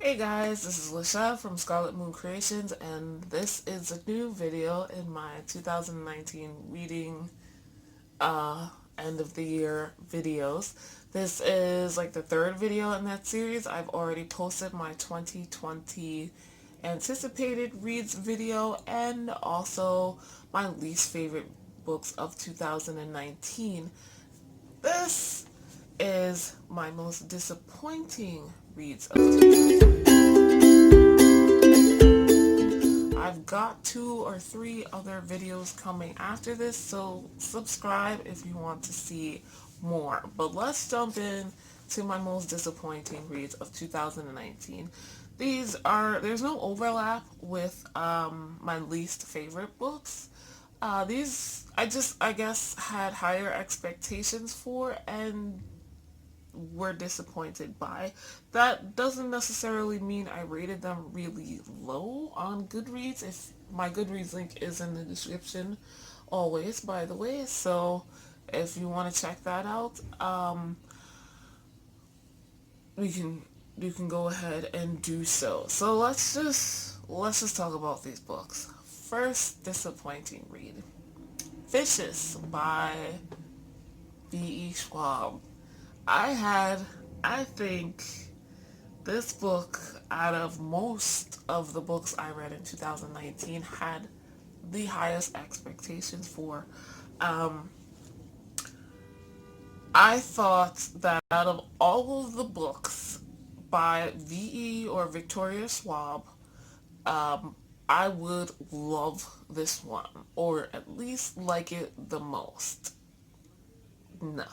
Hey guys, this is Lisha from Scarlet Moon Creations, and this is a new video in my 2019 reading end of the year videos. This is like the third video in that series. I've already posted my 2020 anticipated reads video and also my least favorite books of 2019. This is my most disappointing reads of 2019. I've got 2 or 3 other videos coming after this, so subscribe if you want to see more. But let's jump in to my most disappointing reads of 2019. There's no overlap with my least favorite books. These I guess had higher expectations for and were disappointed by. That doesn't necessarily mean I rated them really low on Goodreads. If my Goodreads link is in the description always, by the way, so if you want to check that out, we can you can go ahead and do so. So let's just talk about these books. First disappointing read, Vicious by V.E. Schwab. I I think this book, out of most of the books I read in 2019, had the highest expectations for. Um, I thought that out of all of the books by V.E. or Victoria Schwab, um, I would love this one, or at least like it the most. No.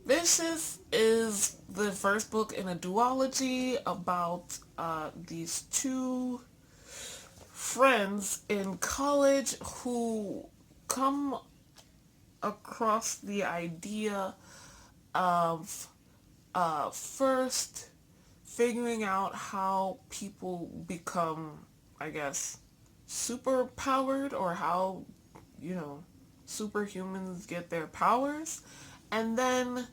Vicious is the first book in a duology about these two friends in college who come across the idea of first figuring out how people become, I guess, super powered, or how, you know, superhumans get their powers, and then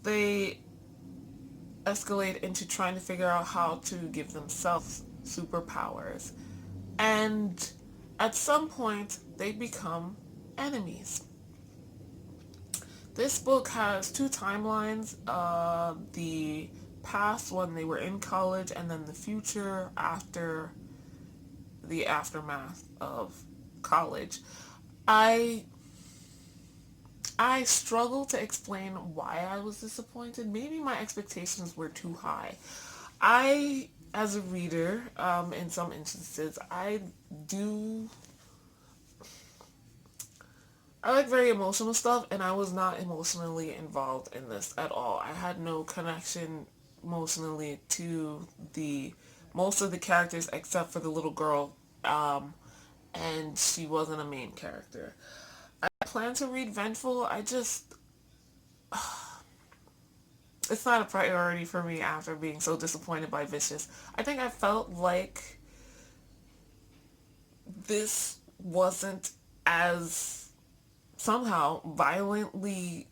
they escalate into trying to figure out how to give themselves superpowers. And at some point, they become enemies. This book has 2 timelines, the past when they were in college, and then the future after the aftermath of college. I I struggle to explain why I was disappointed. Maybe my expectations were too high. As a reader, in some instances, do, I like very emotional stuff, and I was not emotionally involved in this at all. I had no connection emotionally to the most of the characters except for the little girl, and she wasn't a main character. I plan to read Vengeful. It's not a priority for me after being so disappointed by Vicious. I think I felt like this wasn't as somehow violently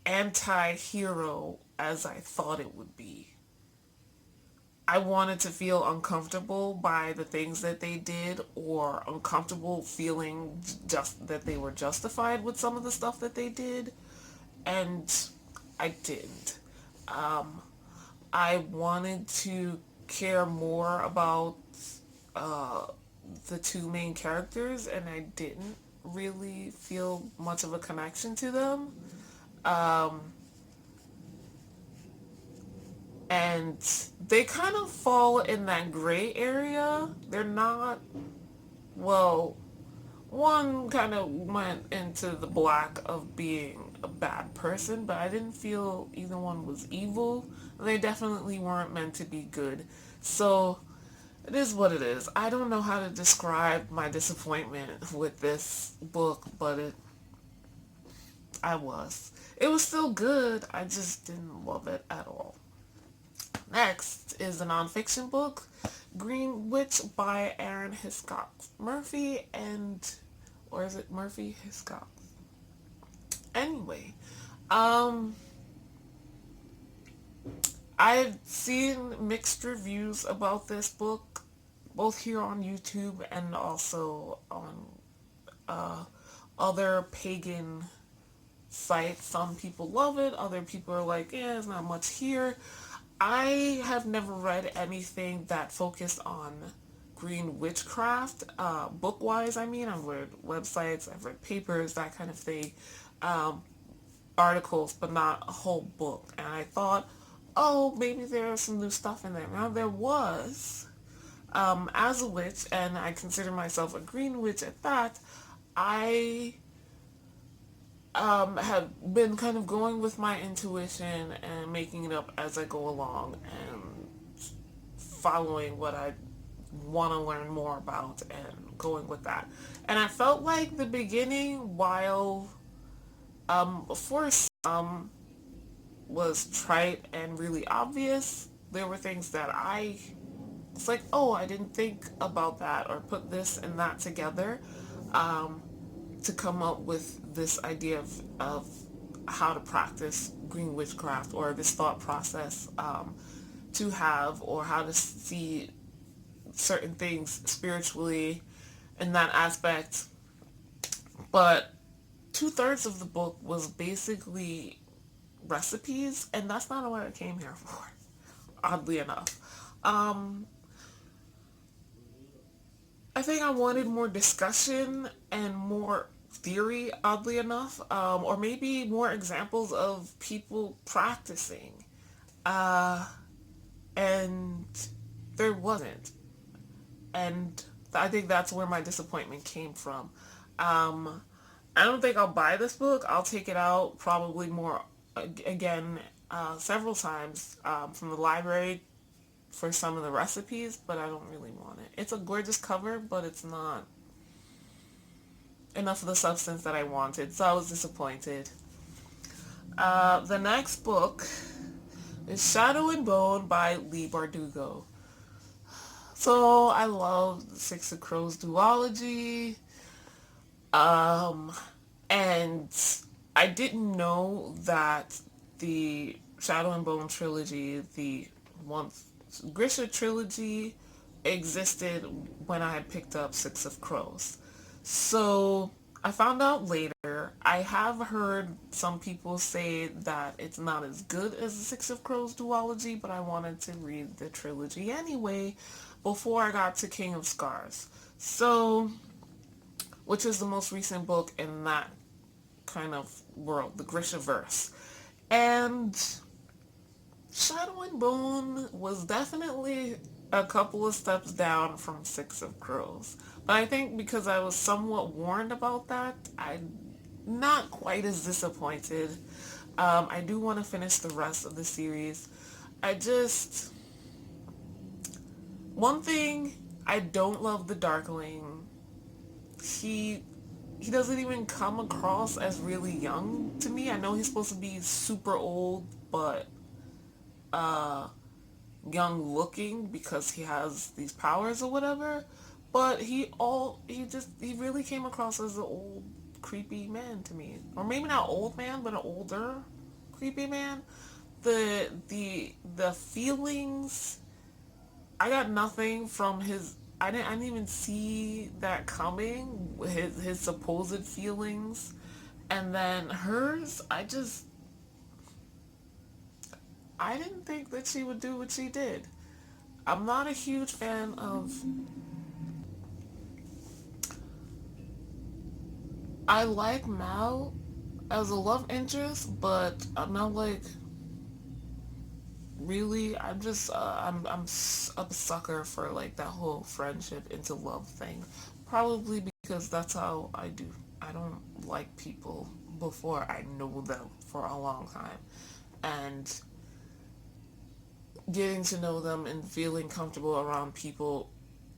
anti-hero as I thought it would be. I wanted to feel uncomfortable by the things that they did, or uncomfortable feeling just that they were justified with some of the stuff that they did, and I didn't. Um, I wanted to care more about uh, the 2 main characters, and I didn't really feel much of a connection to them. Um, and they kind of fall in that gray area. They're not, well, one kind of went into the black of being a bad person, but I didn't feel either one was evil. They definitely weren't meant to be good. So it is what it is. I don't know how to describe my disappointment with this book, but I was. It was still good. I just didn't love it at all. Next is a nonfiction book, Green Witch by Aaron Hiscox Murphy, or is it Murphy Hiscox? Anyway, um, I've seen mixed reviews about this book, both here on YouTube and also on uh, other pagan sites. Some people love it, other people are like, yeah, there's not much here. I have never read anything that focused on green witchcraft, book-wise, I mean. I've read websites, I've read papers, that kind of thing, um, articles, but not a whole book. And I thought, oh, maybe there's some new stuff in there. Now, there was. As a witch, and I consider myself a green witch at that, I have been kind of going with my intuition and making it up as I go along and following what I want to learn more about and going with that. And I felt like the beginning, while before was trite and really obvious, there were things that it's like, oh, I didn't think about that or put this and that together. Um, to come up with this idea of how to practice green witchcraft, or this thought process, to have, or how to see certain things spiritually in that aspect. But two-thirds of the book was basically recipes, and that's not what I came here for, oddly enough. Um, I think I wanted more discussion and more theory, oddly enough, or maybe more examples of people practicing. Uh, and there wasn't. And I think that's where my disappointment came from. Um, I don't think I'll buy this book. I'll take it out probably more again, several times, from the library for some of the recipes, but I don't really want it. It's a gorgeous cover, but it's not enough of the substance that I wanted, so I was disappointed. The next book is Shadow and Bone by Leigh Bardugo. So I love the Six of Crows duology, um, and I didn't know that the Shadow and Bone trilogy, the one Grisha trilogy, existed when I had picked up Six of Crows. So I found out later. I have heard some people say that it's not as good as the Six of Crows duology, but I wanted to read the trilogy anyway before I got to King of Scars. So, which is the most recent book in that kind of world, the Grishaverse. And Shadow and Bone was definitely a couple of steps down from Six of Crows. But I think because I was somewhat warned about that, I'm not quite as disappointed. I do want to finish the rest of the series. I just... One thing, I don't love the Darkling. He he doesn't even come across as really young to me. I know he's supposed to be super old, but uh young looking because he has these powers or whatever. But he really came across as an old creepy man to me. Or maybe not old man, but an older creepy man. The feelings, I got nothing from his. I didn't even see that coming. His supposed feelings, and then hers. I didn't think that she would do what she did. I'm not a huge fan of. I like Mal as a love interest, but I'm not like really. I'm a sucker for like that whole friendship into love thing. Probably because that's how I do. I don't like people before I know them for a long time, and getting to know them and feeling comfortable around people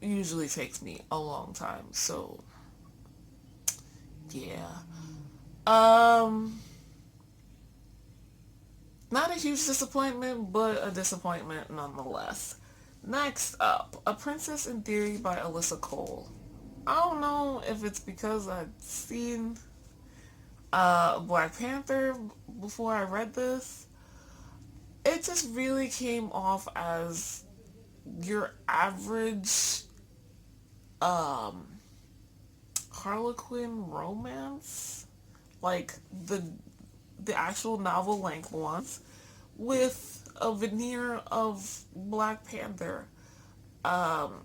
usually takes me a long time. So yeah. Um, Not a huge disappointment, but a disappointment nonetheless. Next up, A Princess in Theory by Alyssa Cole. I don't know if it's because I'd seen Black Panther before I read this. it just really came off as your average um Harlequin romance, like the actual novel length ones, with a veneer of Black Panther. Um,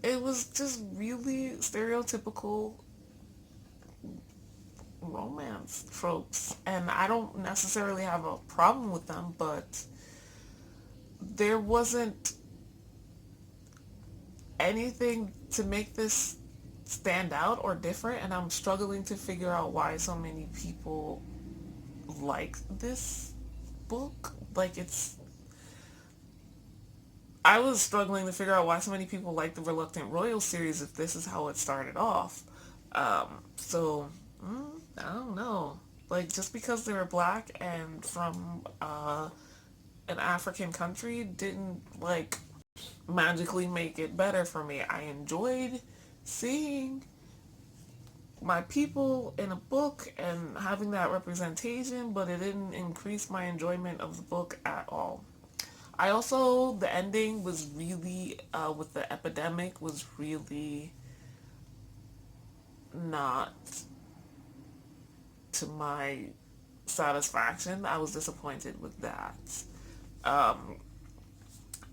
it was just really stereotypical romance tropes, and I don't necessarily have a problem with them, but there wasn't anything to make this stand out or different, and I'm struggling to figure out why so many people like this book. Like, I was struggling to figure out why so many people like the Reluctant Royal series if this is how it started off. So, I don't know. Like, just because they were black and from an African country didn't, like, magically make it better for me. I enjoyed seeing my people in a book and having that representation, but it didn't increase my enjoyment of the book at all. I also, the ending was really, with the epidemic, was really not to my satisfaction. I was disappointed with that. Um,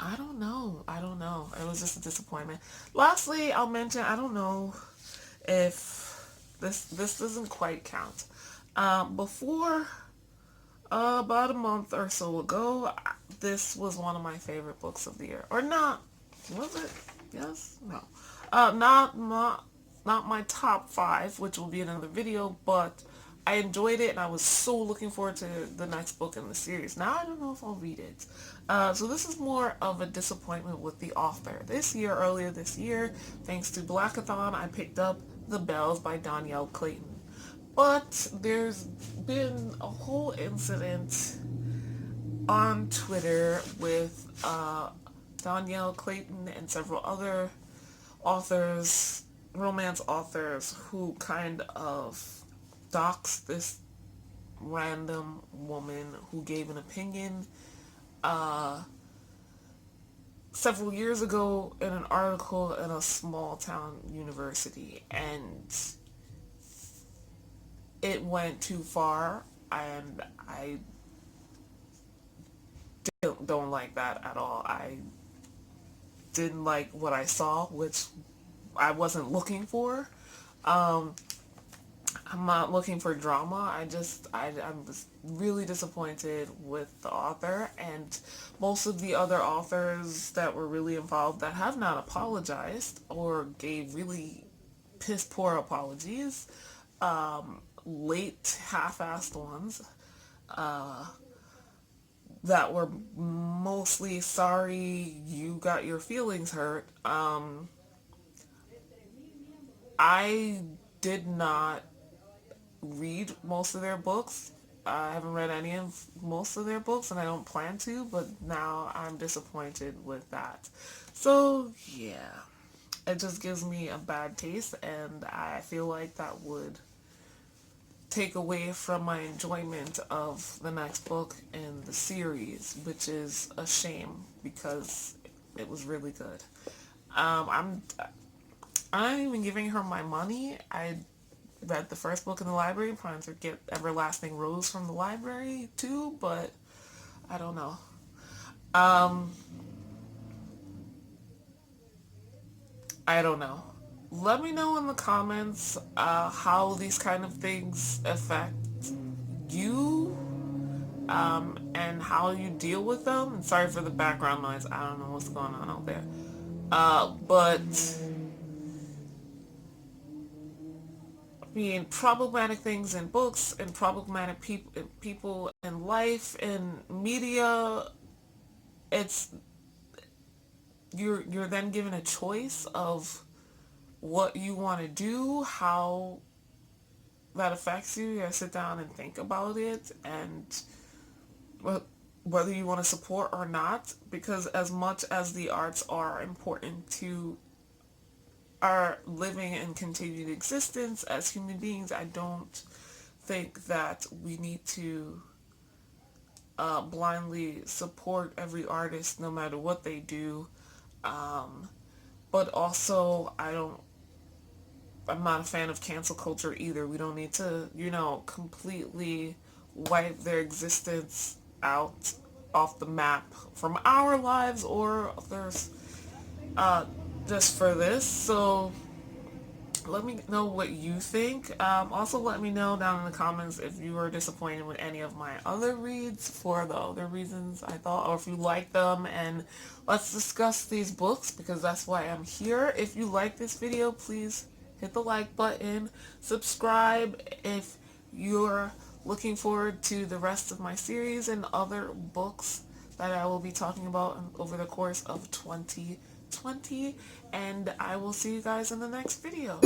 I don't know. I don't know. It was just a disappointment. Lastly, I'll mention, I don't know if this doesn't quite count. Before about a month or so ago, this was one of my favorite books of the year. Or not. Was it? Yes? No. Not my top five, which will be in another video, but I enjoyed it and I was so looking forward to the next book in the series. Now I don't know if I'll read it. So this is more of a disappointment with the author. Earlier this year, thanks to Blackathon, I picked up The Bells by Danielle Clayton. But there's been a whole incident on Twitter with Danielle Clayton and several other authors, romance authors, who kind of doxed this random woman who gave an opinion several years ago in an article in a small town university, and it went too far, and I don't like that at all. I didn't like what I saw, which I wasn't looking for. Um, I'm not looking for drama. I was really disappointed with the author and most of the other authors that were really involved that have not apologized or gave really piss poor apologies. Late half-assed ones that were mostly sorry you got your feelings hurt. I did not read most of their books. I haven't read any of most of their books and I don't plan to, but now I'm disappointed with that. So yeah, it just gives me a bad taste and I feel like that would take away from my enjoyment of the next book in the series, which is a shame because it was really good. I'm not even giving her my money. I read the first book in the library, planning to get Everlasting Rose from the library too, but I don't know. Um, I don't know. Let me know in the comments how these kind of things affect you, and how you deal with them. And sorry for the background noise. I don't know what's going on out there. But being problematic things in books and problematic people in life and media, it's you're then given a choice of what you want to do, how that affects you. You gotta sit down and think about it and whether you want to support or not, because as much as the arts are important to our living and continued existence as human beings, I don't think that we need to blindly support every artist no matter what they do. But also, I'm not a fan of cancel culture either. We don't need to, completely wipe their existence out off the map from our lives or others, just for this. So let me know what you think. Also, let me know down in the comments if you were disappointed with any of my other reads for the other reasons I thought, or if you like them, and let's discuss these books because that's why I'm here. If you like this video, please hit the like button, subscribe if you're looking forward to the rest of my series and other books that I will be talking about over the course of 2020, and I will see you guys in the next video.